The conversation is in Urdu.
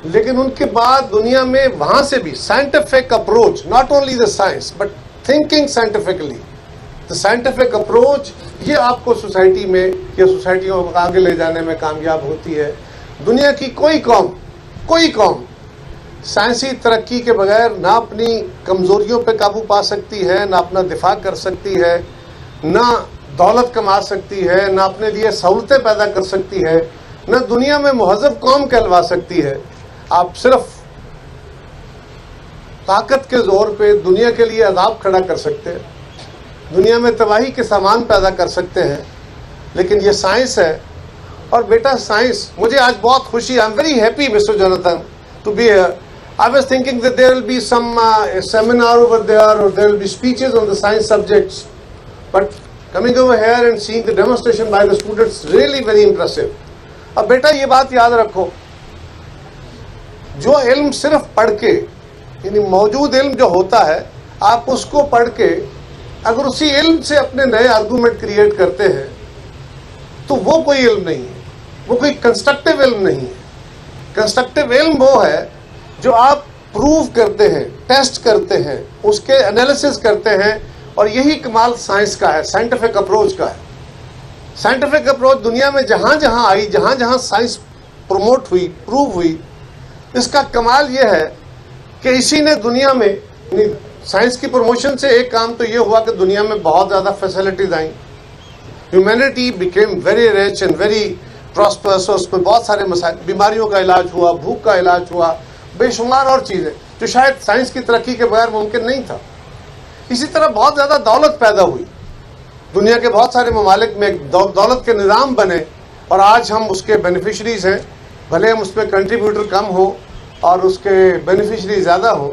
لیکن ان کے بعد دنیا میں وہاں سے بھی scientific approach, not only the science but thinking scientifically, the scientific approach, یہ آپ کو سوسائٹی میں یا سوسائٹیوں کو آگے لے جانے میں کامیاب ہوتی ہے. دنیا کی کوئی قوم سائنسی ترقی کے بغیر نہ اپنی کمزوریوں پہ قابو پا سکتی ہے، نہ اپنا دفاع کر سکتی ہے، نہ دولت کما سکتی ہے، نہ اپنے لیے سہولتیں پیدا کر سکتی ہے، نہ دنیا میں مہذب قوم کہلوا سکتی ہے. آپ صرف طاقت کے زور پہ دنیا کے لیے عذاب کھڑا کر سکتے ہیں، دنیا میں تباہی کے سامان پیدا کر سکتے ہیں، لیکن یہ سائنس ہے. اور بیٹا سائنس، مجھے آج بہت خوشی، I am very happy Mr Jonathan to be here. I was thinking that there will be some seminar over there or there will be speeches on the science subjects, but coming over here and seeing the demonstration by the students really very impressive. اب بیٹا یہ بات یاد رکھو، جو علم صرف پڑھ کے، یعنی موجود علم جو ہوتا ہے آپ اس کو پڑھ کے اگر اسی علم سے اپنے نئے آرگومنٹ کریٹ کرتے ہیں تو وہ کوئی علم نہیں ہے، وہ کوئی کنسٹرکٹیو علم نہیں ہے. کنسٹرکٹیو علم وہ ہے جو آپ پروف کرتے ہیں، ٹیسٹ کرتے ہیں، اس کے انالیسس کرتے ہیں، اور یہی کمال سائنس کا ہے، سائنٹیفک اپروچ کا ہے. سائنٹیفک اپروچ دنیا میں جہاں جہاں آئی، جہاں جہاں سائنس پروموٹ ہوئی، پروو ہوئی، اس کا کمال یہ ہے کہ اسی نے دنیا میں، سائنس کی پروموشن سے ایک کام تو یہ ہوا کہ دنیا میں بہت زیادہ فیسلٹیز آئیں، humanity became very rich and very prosperous. اس میں بہت سارے مسائل، بیماریوں کا علاج ہوا، بھوک کا علاج ہوا، بے شمار اور چیزیں جو شاید سائنس کی ترقی کے بغیر ممکن نہیں تھا. اسی طرح بہت زیادہ دولت پیدا ہوئی، دنیا کے بہت سارے ممالک میں دولت کے نظام بنے، اور آج ہم اس کے بینیفیشریز ہیں. بھلے ہم اس میں کنٹریبیوٹر کم ہو اور اس کے بینیفیشری زیادہ ہوں،